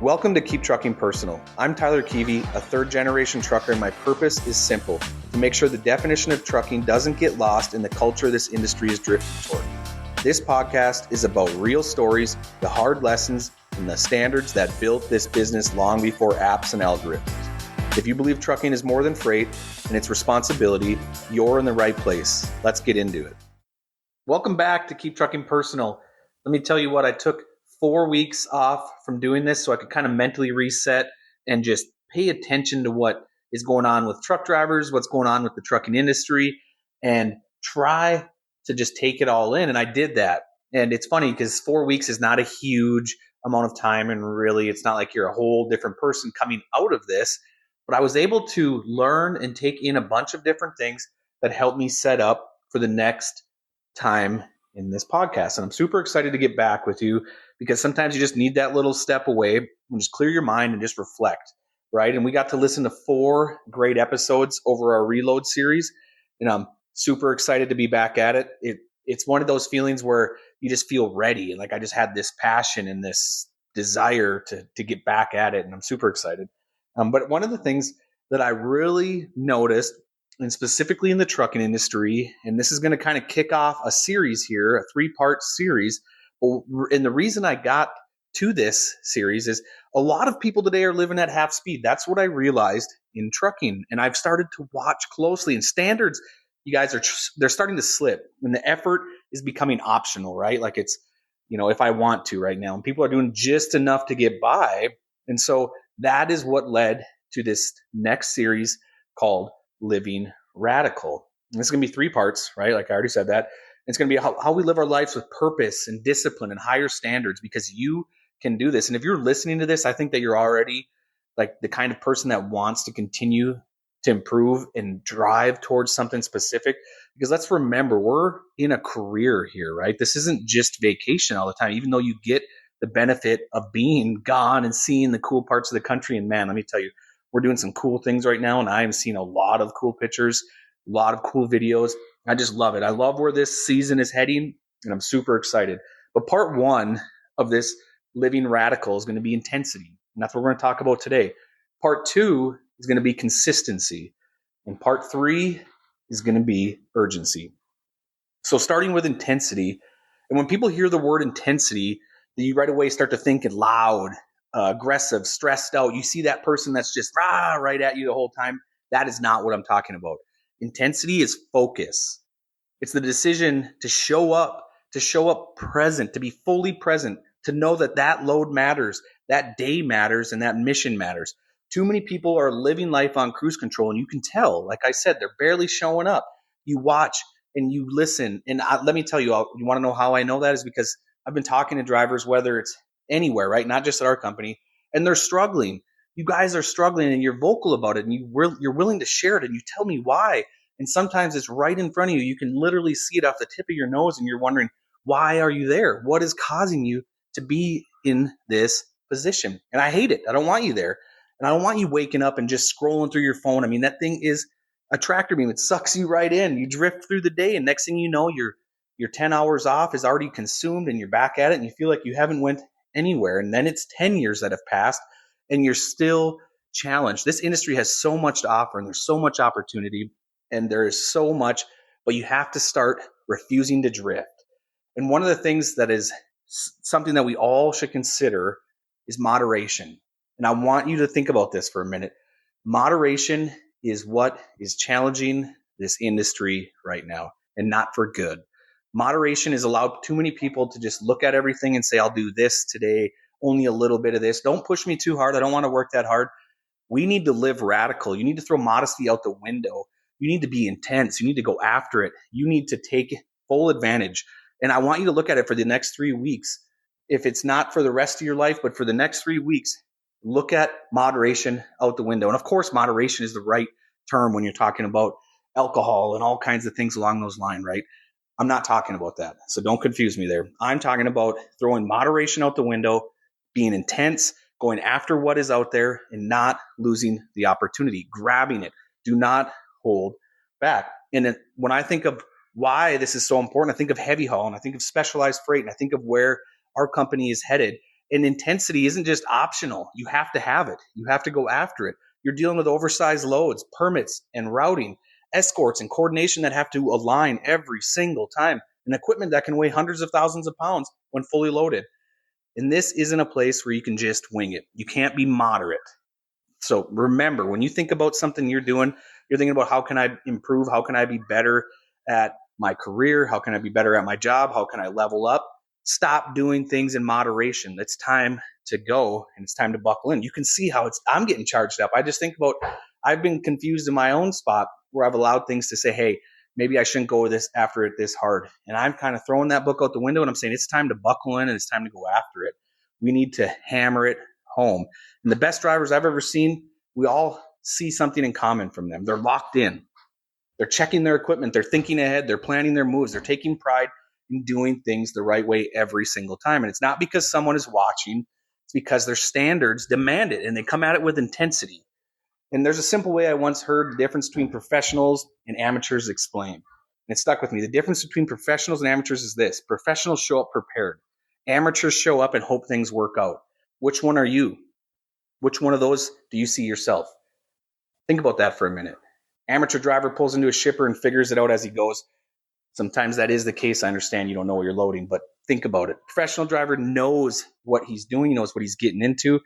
Welcome to Keep Trucking Personal. I'm Tyler Kivi, a third-generation trucker, and my purpose is simple: to make sure the definition of trucking doesn't get lost in the culture this industry is drifting toward. This podcast is about real stories, the hard lessons, and the standards that built this business long before apps and algorithms. If you believe trucking is more than freight and its responsibility, you're in the right place. Let's get into it. Welcome back to Keep Trucking Personal. Let me tell you what, I took 4 weeks off from doing this so I could kind of mentally reset and just pay attention to what is going on with truck drivers, what's going on with the trucking industry, and try to just take it all in. And I did that. And it's funny because 4 weeks is not a huge amount of time. And really, it's not like you're a whole different person coming out of this. But I was able to learn and take in a bunch of different things that helped me set up for the next time in this podcast. And I'm super excited to get back with you because sometimes you just need that little step away and just clear your mind and just reflect, right? And we got to listen to 4 great episodes over our Reload series, and I'm super excited to be back at it. It's one of those feelings where you just feel ready, and like I just had this passion and this desire to get back at it, and I'm super excited. But one of the things that I really noticed, and specifically in the trucking industry, and this is going to kind of kick off a series here, a 3-part series. And the reason I got to this series is a lot of people today are living at half speed. That's what I realized in trucking. And I've started to watch closely, and standards, you guys, they're starting to slip, and the effort is becoming optional, right? Like it's, if I want to right now, and people are doing just enough to get by. And so that is what led to this next series called Living Radical. And this is going to be 3 parts, right? Like I already said that. It's going to be how we live our lives with purpose and discipline and higher standards, because you can do this. And if you're listening to this, I think that you're already like the kind of person that wants to continue to improve and drive towards something specific. Because let's remember, we're in a career here, right? This isn't just vacation all the time, even though you get the benefit of being gone and seeing the cool parts of the country. And man, let me tell you, we're doing some cool things right now, and I am seeing a lot of cool pictures, a lot of cool videos. I just love it. I love where this season is heading, and I'm super excited. But part 1 of this Living Radical is going to be intensity, and that's what we're going to talk about today. Part 2 is going to be consistency, and part 3 is going to be urgency. So starting with intensity, and when people hear the word intensity, you right away start to think it loud, aggressive, stressed out. You see that person that's just right at you the whole time. That is not what I'm talking about. Intensity is focus. It's the decision to show up present, to be fully present, to know that load matters, that day matters, and that mission matters. Too many people are living life on cruise control, and you can tell, like I said, they're barely showing up. You watch and you listen. And let me tell you, you want to know how I know that is because I've been talking to drivers, whether it's anywhere, right? Not just at our company, and they're struggling. You guys are struggling, and you're vocal about it, and you're willing to share it, and you tell me why. And sometimes it's right in front of you. You can literally see it off the tip of your nose, and you're wondering, why are you there? What is causing you to be in this position? And I hate it. I don't want you there. And I don't want you waking up and just scrolling through your phone. I mean, that thing is a tractor beam. It sucks you right in. You drift through the day, and next thing you know, your 10 hours off is already consumed, and you're back at it, and you feel like you haven't went anywhere. And then it's 10 years that have passed, and you're still challenged. This industry has so much to offer, and there's so much opportunity, and there is so much, but you have to start refusing to drift. And one of the things that is something that we all should consider is moderation. And I want you to think about this for a minute. Moderation is what is challenging this industry right now, and not for good. Moderation has allowed too many people to just look at everything and say, I'll do this today, only a little bit of this. Don't push me too hard. I don't want to work that hard. We need to live radical. You need to throw modesty out the window. You need to be intense. You need to go after it. You need to take full advantage. And I want you to look at it for the next 3 weeks. If it's not for the rest of your life, but for the next 3 weeks, look at moderation out the window. And of course, moderation is the right term when you're talking about alcohol and all kinds of things along those lines, right? I'm not talking about that. So don't confuse me there. I'm talking about throwing moderation out the window, being intense, going after what is out there, and not losing the opportunity, grabbing it. Do not hold back. And when I think of why this is so important, I think of heavy haul, and I think of specialized freight, and I think of where our company is headed. And intensity isn't just optional. You have to have it. You have to go after it. You're dealing with oversized loads, permits and routing, escorts and coordination that have to align every single time, and equipment that can weigh hundreds of thousands of pounds when fully loaded. And this isn't a place where you can just wing it. You can't be moderate. So remember, when you think about something you're doing, you're thinking about how can I improve? How can I be better at my career? How can I be better at my job? How can I level up? Stop doing things in moderation. It's time to go and it's time to buckle in. You can see how I'm getting charged up. I just think about, I've been confused in my own spot where I've allowed things to say, hey, maybe I shouldn't go this after it this hard. And I'm kind of throwing that book out the window and I'm saying it's time to buckle in and it's time to go after it. We need to hammer it home. And the best drivers I've ever seen, we all see something in common from them. They're locked in. They're checking their equipment. They're thinking ahead. They're planning their moves. They're taking pride in doing things the right way every single time. And it's not because someone is watching. It's because their standards demand it and they come at it with intensity. And there's a simple way I once heard the difference between professionals and amateurs explained. And it stuck with me. The difference between professionals and amateurs is this. Professionals show up prepared. Amateurs show up and hope things work out. Which one are you? Which one of those do you see yourself? Think about that for a minute. Amateur driver pulls into a shipper and figures it out as he goes. Sometimes that is the case. I understand you don't know what you're loading, but think about it. Professional driver knows what he's doing. He knows what he's getting into.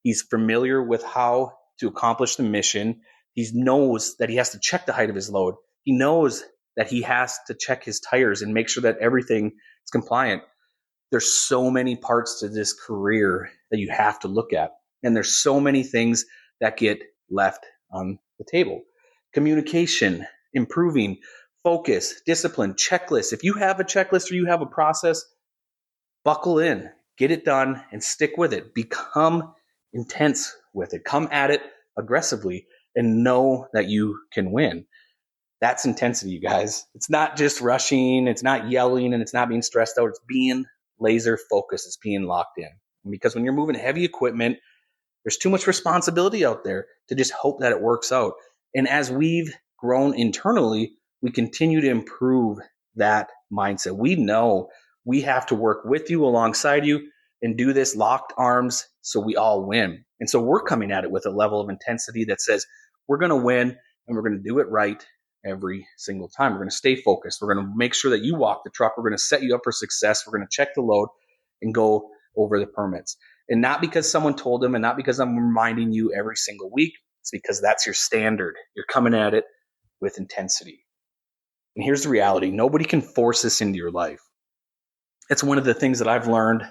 He's familiar with how to accomplish the mission. He knows that he has to check the height of his load. He knows that he has to check his tires and make sure that everything is compliant. There's so many parts to this career that you have to look at. And there's so many things that get left on the table. Communication, improving, focus, discipline, checklist. If you have a checklist or you have a process, buckle in, get it done, and stick with it. Become intense with it. Come at it aggressively and know that you can win. That's intensity, you guys. It's not just rushing. It's not yelling and it's not being stressed out. It's being laser focused. It's being locked in. And because when you're moving heavy equipment, there's too much responsibility out there to just hope that it works out. And as we've grown internally, we continue to improve that mindset. We know we have to work with you, alongside you, and do this locked arms so we all win. And so we're coming at it with a level of intensity that says we're going to win and we're going to do it right every single time. We're going to stay focused. We're going to make sure that you walk the truck. We're going to set you up for success. We're going to check the load and go over the permits. And not because someone told them and not because I'm reminding you every single week. It's because that's your standard. You're coming at it with intensity. And here's the reality. Nobody can force this into your life. It's one of the things that I've learned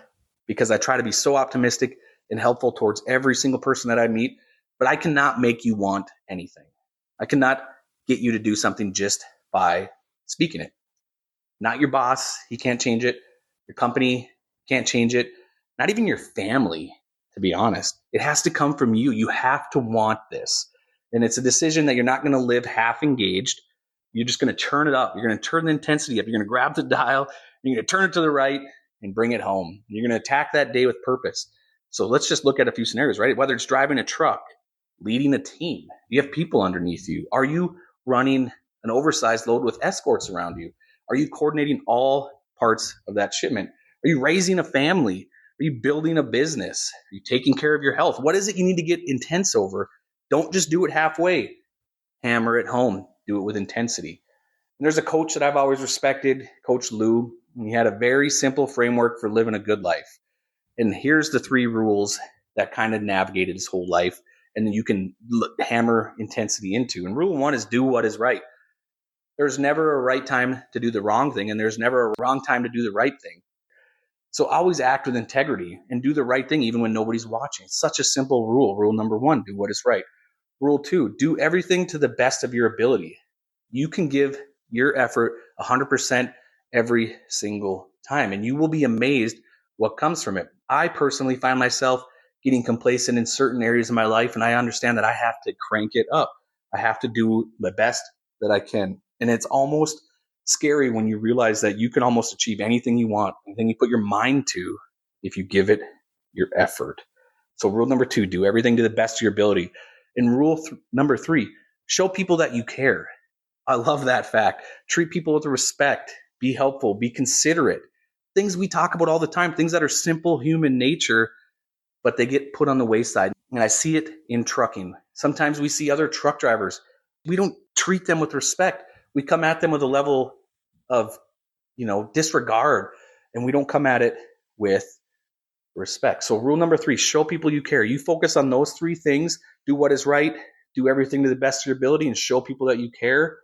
because I try to be so optimistic and helpful towards every single person that I meet, but I cannot make you want anything. I cannot get you to do something just by speaking it. Not your boss. He can't change it. Your company can't change it. Not even your family, to be honest. It has to come from you. You have to want this. And it's a decision that you're not going to live half engaged. You're just going to turn it up. You're going to turn the intensity up. You're going to grab the dial. You're going to turn it to the right and bring it home. You're going to attack that day with purpose. So let's just look at a few scenarios, right? Whether it's driving a truck, leading a team, you have people underneath you. Are you running an oversized load with escorts around you? Are you coordinating all parts of that shipment? Are you raising a family? Are you building a business? Are you taking care of your health? What is it you need to get intense over? Don't just do it halfway. Hammer it home. Do it with intensity. And there's a coach that I've always respected, Coach Lou. And he had a very simple framework for living a good life. And here's the 3 rules that kind of navigated his whole life. And then you can hammer intensity into. And rule 1 is do what is right. There's never a right time to do the wrong thing, and there's never a wrong time to do the right thing. So always act with integrity and do the right thing even when nobody's watching. It's such a simple rule. Rule number 1, do what is right. Rule 2, do everything to the best of your ability. You can give your effort 100% every single time, and you will be amazed what comes from it. I personally find myself getting complacent in certain areas of my life, and I understand that I have to crank it up. I have to do the best that I can. And it's almost scary when you realize that you can almost achieve anything you want, anything you put your mind to, if you give it your effort. So rule number 2, do everything to the best of your ability. And rule number 3, show people that you care. I love that fact. Treat people with respect. Be helpful. Be considerate. Things we talk about all the time, things that are simple human nature, but they get put on the wayside. And I see it in trucking. Sometimes we see other truck drivers. We don't treat them with respect. We come at them with a level of, disregard, and we don't come at it with respect. So rule number 3, show people you care. You focus on those 3 things, do what is right, do everything to the best of your ability, and show people that you care,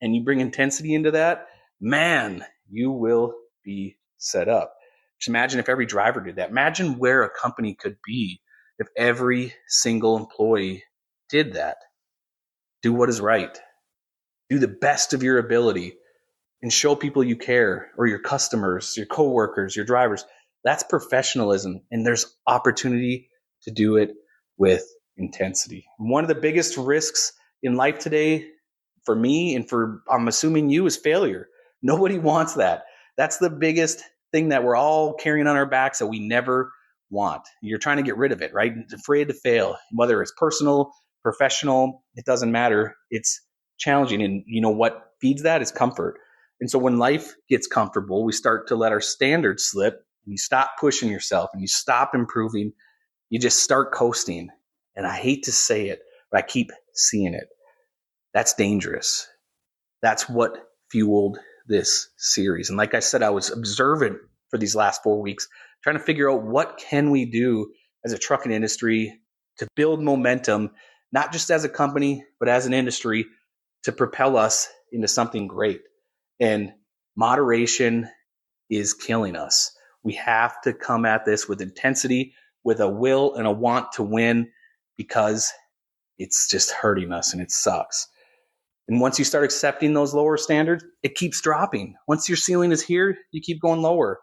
and you bring intensity into that, man, you will be set up. Just imagine if every driver did that. Imagine where a company could be if every single employee did that. Do what is right. Do the best of your ability and show people you care, or your customers, your coworkers, your drivers. That's professionalism, and there's opportunity to do it with intensity. One of the biggest risks in life today for me and for, I'm assuming you, is failure. Nobody wants that. That's the biggest thing that we're all carrying on our backs that we never want. You're trying to get rid of it, right? It's afraid to fail, whether it's personal, professional, it doesn't matter. It's challenging. And you know what feeds that is comfort. And so when life gets comfortable, we start to let our standards slip, and you stop pushing yourself and you stop improving. You just start coasting. And I hate to say it, but I keep seeing it. That's dangerous. That's what fueled this series. And like I said, I was observant for these last 4 weeks, trying to figure out what can we do as a trucking industry to build momentum, not just as a company, but as an industry, to propel us into something great. And moderation is killing us. We have to come at this with intensity, with a will and a want to win, because it's just hurting us and it sucks. And once you start accepting those lower standards, it keeps dropping. Once your ceiling is here, you keep going lower.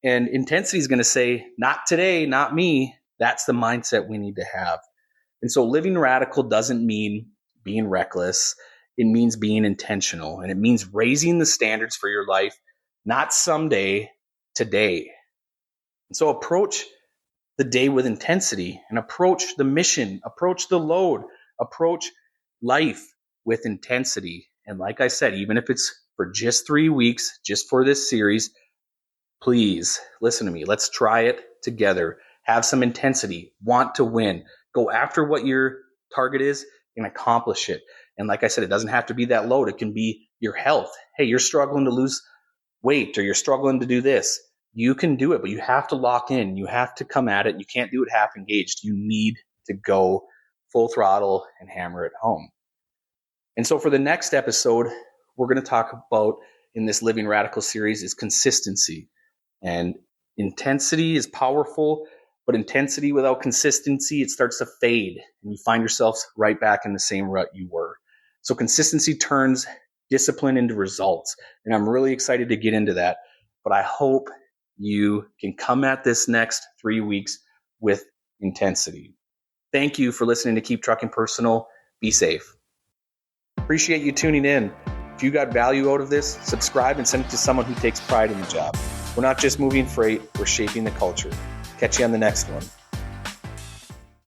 And intensity is going to say, not today, not me. That's the mindset we need to have. And so living radical doesn't mean being reckless. It means being intentional. And it means raising the standards for your life, not someday, today. And so approach the day with intensity, and approach the mission, approach the load, approach life with intensity. And like I said, even if it's for just 3 weeks, just for this series, please listen to me. Let's try it together. Have some intensity, want to win, go after what your target is and accomplish it. And like I said, it doesn't have to be that load. It can be your health. Hey, you're struggling to lose weight, or you're struggling to do this. You can do it, but you have to lock in. You have to come at it. You can't do it half engaged. You need to go full throttle and hammer it home. And so for the next episode, we're going to talk about, in this Living Radical series, is consistency. And intensity is powerful, but intensity without consistency, it starts to fade, and you find yourself right back in the same rut you were. So consistency turns discipline into results. And I'm really excited to get into that. But I hope you can come at this next 3 weeks with intensity. Thank you for listening to Keep Trucking Personal. Be safe. Appreciate you tuning in. If you got value out of this, subscribe and send it to someone who takes pride in the job. We're not just moving freight, we're shaping the culture. Catch you on the next one.